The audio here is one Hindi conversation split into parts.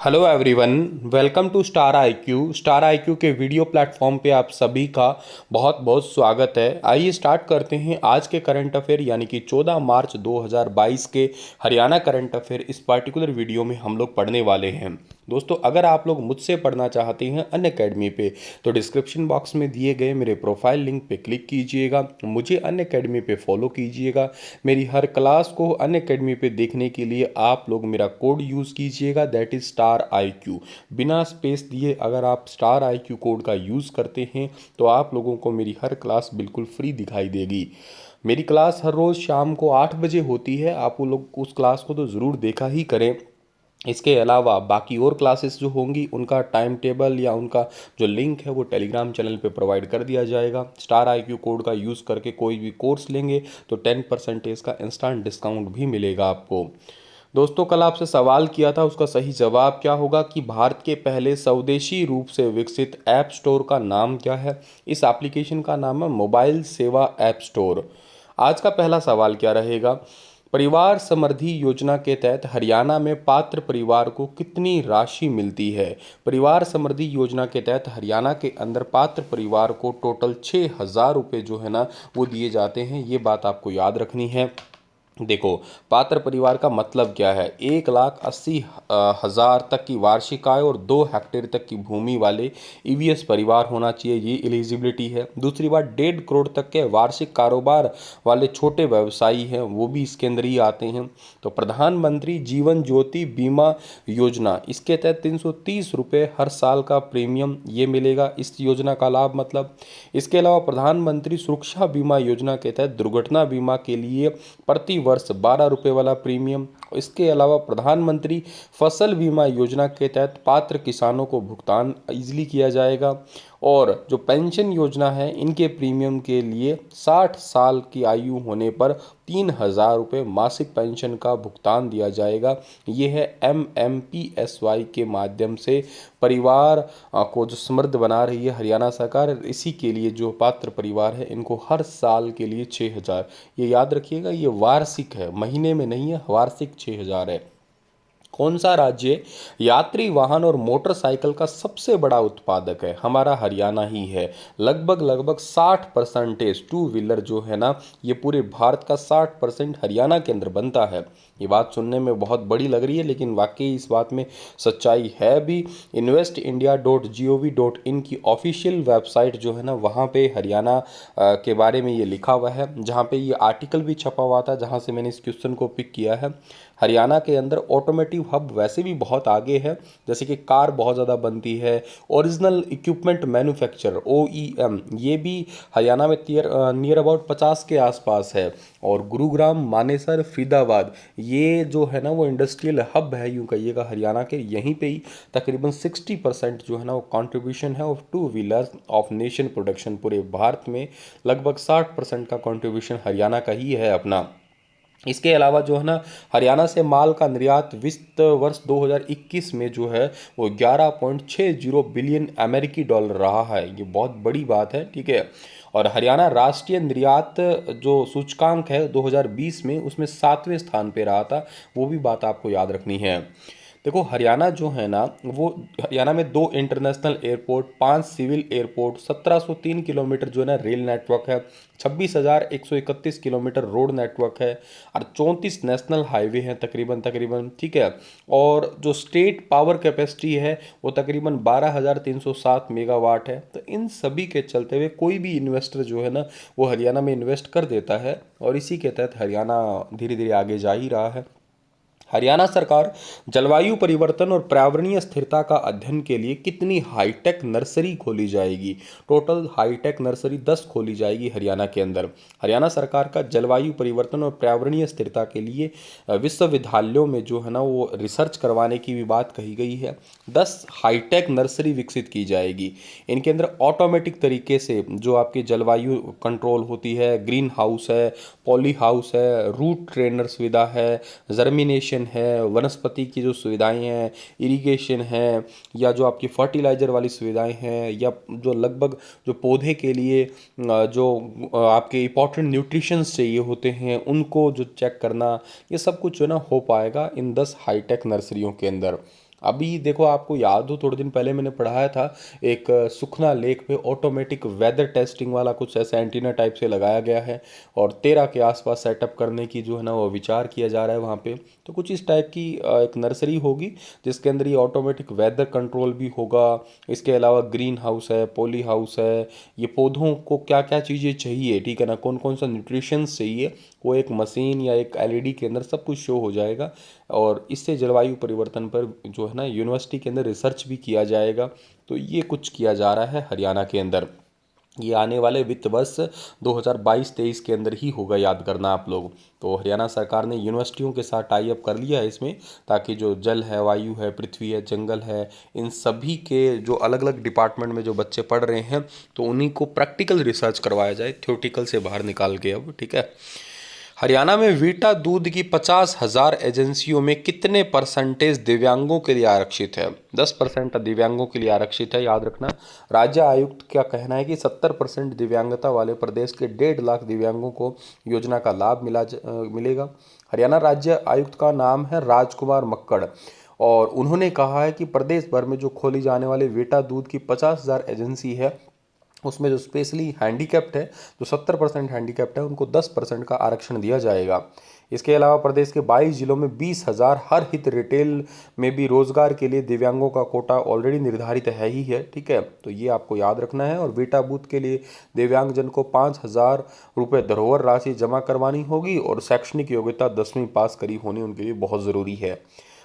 Hello everyone, welcome to star IQ के वीडियो प्लेटफॉर्म पे आप सभी का बहुत बहुत स्वागत है। आइए स्टार्ट करते हैं आज के करंट अफेयर यानी कि 14 मार्च 2022 के हरियाणा करंट अफेयर। इस पर्टिकुलर वीडियो में हम लोग पढ़ने वाले हैं। दोस्तों, अगर आप लोग मुझसे पढ़ना चाहते हैं अनअकैडमी पे तो डिस्क्रिप्शन बॉक्स में दिए गए मेरे प्रोफाइल लिंक पे क्लिक कीजिएगा, मुझे अनअकैडमी पे फॉलो कीजिएगा। मेरी हर क्लास को अनअकैडमी पे देखने के लिए आप लोग मेरा कोड यूज़ कीजिएगा, that is star I Q. बिना स्पेस दिए अगर आप स्टार आई क्यू कोड का यूज़ करते हैं तो आप लोगों को मेरी हर क्लास बिल्कुल फ्री दिखाई देगी। मेरी क्लास हर रोज़ शाम को 8 बजे होती है। आप वो लोग उस क्लास को तो ज़रूर देखा ही करें। इसके अलावा बाकी और क्लासेस जो होंगी उनका टाइम टेबल या उनका जो लिंक है वो टेलीग्राम चैनल पे प्रोवाइड कर दिया जाएगा। स्टार आई क्यू कोड का यूज़ करके कोई भी कोर्स लेंगे तो 10% का इंस्टेंट डिस्काउंट भी मिलेगा आपको। दोस्तों, कल आपसे सवाल किया था, उसका सही जवाब क्या होगा कि भारत के पहले स्वदेशी रूप से विकसित ऐप स्टोर का नाम क्या है। इस एप्लीकेशन का नाम है मोबाइल सेवा ऐप स्टोर। आज का पहला सवाल क्या रहेगा? परिवार समृद्धि योजना के तहत हरियाणा में पात्र परिवार को कितनी राशि मिलती है? परिवार समृद्धि योजना के तहत हरियाणा के अंदर पात्र परिवार को टोटल 6,000 रुपये जो है ना वो दिए जाते हैं। ये बात आपको याद रखनी है। देखो, पात्र परिवार का मतलब क्या है? 1,80,000 तक की वार्षिक आय और 2 हेक्टेयर तक की भूमि वाले ईवीएस परिवार होना चाहिए, ये एलिजिबिलिटी है। दूसरी बात, 1.5 करोड़ तक के वार्षिक कारोबार वाले छोटे व्यवसायी हैं, वो भी इसके अंदर ही आते हैं। तो प्रधानमंत्री जीवन ज्योति बीमा योजना, इसके तहत 330 रुपये हर साल का प्रीमियम ये मिलेगा, इस योजना का लाभ मतलब। इसके अलावा प्रधानमंत्री सुरक्षा बीमा योजना के तहत दुर्घटना बीमा के लिए प्रति वर्ष 12 रुपये वाला प्रीमियम। इसके अलावा प्रधानमंत्री फसल बीमा योजना के तहत पात्र किसानों को भुगतान ईजिली किया जाएगा। और जो पेंशन योजना है इनके प्रीमियम के लिए 60 साल की आयु होने पर 3,000 रुपये मासिक पेंशन का भुगतान दिया जाएगा। ये है MMPSY के माध्यम से परिवार को जो समृद्ध बना रही है हरियाणा सरकार। इसी के लिए जो पात्र परिवार है इनको हर साल के लिए 6,000, ये याद रखिएगा, ये वार्षिक है, महीने में नहीं है, वार्षिक 6,000 है। कौन सा राज्य यात्री वाहन और मोटरसाइकिल का सबसे बड़ा उत्पादक है? हमारा हरियाणा ही है। लगभग 60% टू व्हीलर जो है ना ये पूरे भारत का 60% हरियाणा के अंदर बनता है। ये बात सुनने में बहुत बड़ी लग रही है लेकिन वाकई इस बात में सच्चाई है भी। investindia.gov.in की ऑफिशियल वेबसाइट जो है ना वहाँ पे हरियाणा के बारे में ये लिखा हुआ है, जहाँ पे ये आर्टिकल भी छपा हुआ था जहाँ से मैंने इस क्वेश्चन को पिक किया है। हरियाणा के अंदर ऑटोमेटिव हब वैसे भी बहुत आगे है, जैसे कि कार बहुत ज़्यादा बनती है। ओरिजिनल इक्विपमेंट मैन्युफैक्चर OEM ये भी हरियाणा में नियर अबाउट 50 के आसपास है। और गुरुग्राम, मानेसर, फरीदाबाद ये जो है ना वो इंडस्ट्रियल हब है, यूँ कहिएगा हरियाणा के। यहीं पे ही तकरीबन 60% जो है ना वो कंट्रीब्यूशन है of two wheeler of nation production. पूरे भारत में लगभग 60% का कंट्रीब्यूशन हरियाणा का ही है अपना। इसके अलावा जो है ना हरियाणा से माल का निर्यात वित्त वर्ष 2021 में जो है वो 11.60 बिलियन अमेरिकी डॉलर रहा है। ये बहुत बड़ी बात है, ठीक है। और हरियाणा राष्ट्रीय निर्यात जो सूचकांक है 2020 में उसमें 7वें स्थान पे रहा था, वो भी बात आपको याद रखनी है। देखो, हरियाणा जो है ना वो हरियाणा में 2 international airport, 5 civil airport, 1703 kilometre जो है ना रेल नेटवर्क है, 26,131 किलोमीटर रोड नेटवर्क है और 34 नेशनल हाईवे हैं तकरीबन, ठीक है। और जो स्टेट पावर कैपेसिटी है वो तकरीबन 12,307 मेगावाट है। तो इन सभी के चलते हुए कोई भी इन्वेस्टर जो है ना वो हरियाणा में इन्वेस्ट कर देता है और इसी के तहत हरियाणा धीरे धीरे आगे जा ही रहा है। हरियाणा सरकार जलवायु परिवर्तन और पर्यावरणीय स्थिरता का अध्ययन के लिए कितनी हाईटेक नर्सरी खोली जाएगी? टोटल हाईटेक नर्सरी 10 खोली जाएगी हरियाणा के अंदर। हरियाणा सरकार का जलवायु परिवर्तन और पर्यावरणीय स्थिरता के लिए विश्वविद्यालयों में जो है ना वो रिसर्च करवाने की भी बात कही गई है। 10 हाईटेक नर्सरी विकसित की जाएगी। इनके अंदर ऑटोमेटिक तरीके से जो आपकी जलवायु कंट्रोल होती है, ग्रीन हाउस है, पॉली हाउस है, रूट ट्रेनर सुविधा है, जर्मिनेशन है, वनस्पति की जो सुविधाएं हैं, इरिगेशन है, या जो आपकी फर्टिलाइजर वाली सुविधाएं हैं, या जो लगभग जो पौधे के लिए जो आपके इंपॉर्टेंट न्यूट्रिशंस चाहिए होते हैं उनको जो चेक करना, ये सब कुछ जो है ना हो पाएगा इन 10 हाईटेक नर्सरियों के अंदर। अभी देखो, आपको याद हो थोड़े दिन पहले मैंने पढ़ाया था, एक सुखना लेक पे ऑटोमेटिक वेदर टेस्टिंग वाला कुछ ऐसा एंटीना टाइप से लगाया गया है और 13 के आसपास सेटअप करने की जो है ना वो विचार किया जा रहा है वहाँ पे। तो कुछ इस टाइप की एक नर्सरी होगी जिसके अंदर ये ऑटोमेटिक वेदर कंट्रोल भी होगा। इसके अलावा ग्रीन हाउस है, पॉली हाउस है, ये पौधों को क्या क्या चीज़ें चाहिए, ठीक है ना, कौन कौन सा न्यूट्रिशंस चाहिए, वो एक मशीन या एक एलईडी के अंदर सब कुछ शो हो जाएगा। और इससे जलवायु परिवर्तन पर जो है ना यूनिवर्सिटी के अंदर रिसर्च भी किया जाएगा। तो ये कुछ किया जा रहा है हरियाणा के अंदर। ये आने वाले वित्त वर्ष 2022-23 के अंदर ही होगा, याद करना आप लोग। तो हरियाणा सरकार ने यूनिवर्सिटियों के साथ टाई अप कर लिया है इसमें, ताकि जो जल है, वायु है, पृथ्वी है, जंगल है, इन सभी के जो अलग अलग डिपार्टमेंट में जो बच्चे पढ़ रहे हैं तो उन्हीं को प्रैक्टिकल रिसर्च करवाया जाए, थ्योरेटिकल से बाहर निकाल के। अब ठीक है, हरियाणा में वीटा दूध की 50,000 एजेंसियों में कितने परसेंटेज दिव्यांगों के लिए आरक्षित है? 10% दिव्यांगों के लिए आरक्षित है, याद रखना। राज्य आयुक्त का कहना है कि 70% दिव्यांगता वाले प्रदेश के 1.5 लाख दिव्यांगों को योजना का लाभ मिलेगा। हरियाणा राज्य आयुक्त का नाम है राजकुमार मक्कड़ और उन्होंने कहा है कि प्रदेश भर में जो खोली जाने वाले वीटा दूध की 50,000 एजेंसी है उसमें जो स्पेशली हैंडीकैप्ड है, जो 70% हैंडीकैप्ड है, उनको 10% का आरक्षण दिया जाएगा। इसके अलावा प्रदेश के 22 जिलों में 20,000 हर हित रिटेल में भी रोजगार के लिए दिव्यांगों का कोटा ऑलरेडी निर्धारित है ही है, ठीक है। तो ये आपको याद रखना है। और वीटा बूथ के लिए दिव्यांगजन को 5,000 रुपये धरोहर राशि जमा करवानी होगी और शैक्षणिक योग्यता 10वीं पास करी होनी उनके लिए बहुत ज़रूरी है।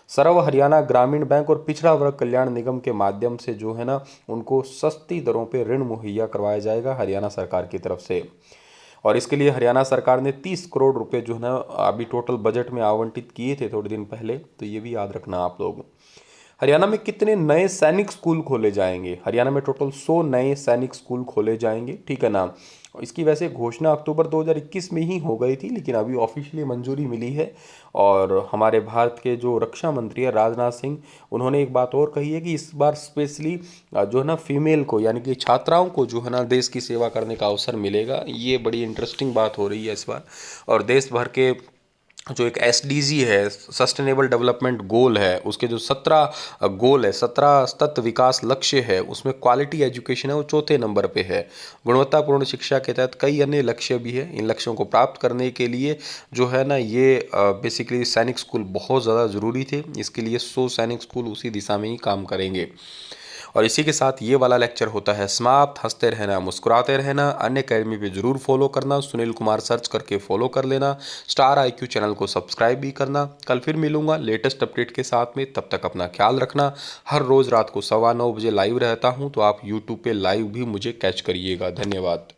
सर्व हरियाणा ग्रामीण बैंक और पिछड़ा वर्ग कल्याण निगम के माध्यम से जो है ना उनको सस्ती दरों पे ऋण मुहैया करवाया जाएगा हरियाणा सरकार की तरफ से। और इसके लिए हरियाणा सरकार ने 30 करोड़ रुपए जो है ना अभी टोटल बजट में आवंटित किए थे थोड़े दिन पहले, तो ये भी याद रखना आप लोग। हरियाणा में कितने नए सैनिक स्कूल खोले जाएंगे? हरियाणा में टोटल 100 नए सैनिक स्कूल खोले जाएंगे, ठीक है ना। इसकी वैसे घोषणा अक्टूबर 2021 में ही हो गई थी, लेकिन अभी ऑफिशियली मंजूरी मिली है। और हमारे भारत के जो रक्षा मंत्री है राजनाथ सिंह, उन्होंने एक बात और कही है कि इस बार स्पेशली जो है ना फीमेल को, यानी कि छात्राओं को जो है ना देश की सेवा करने का अवसर मिलेगा। ये बड़ी इंटरेस्टिंग बात हो रही है इस बार। और देश भर के जो एक एसडीजी है, सस्टेनेबल डेवलपमेंट गोल है, उसके जो 17 गोल है, 17 सतत विकास लक्ष्य है, उसमें क्वालिटी एजुकेशन है वो चौथे नंबर पे है। गुणवत्तापूर्ण शिक्षा के तहत कई अन्य लक्ष्य भी है। इन लक्ष्यों को प्राप्त करने के लिए जो है ना ये बेसिकली सैनिक स्कूल बहुत ज़्यादा ज़रूरी थे। इसके लिए 100 सैनिक स्कूल उसी दिशा में ही काम करेंगे। और इसी के साथ ये वाला लेक्चर होता है समाप्त। हंसते रहना, मुस्कुराते रहना। अन्य अकेडमी पे जरूर फॉलो करना, सुनील कुमार सर्च करके फॉलो कर लेना। स्टार IQ चैनल को सब्सक्राइब भी करना। कल फिर मिलूंगा लेटेस्ट अपडेट के साथ में, तब तक अपना ख्याल रखना। हर रोज़ रात को 9:15 बजे लाइव रहता हूँ, तो आप यूट्यूब पे लाइव भी मुझे कैच करिएगा। धन्यवाद।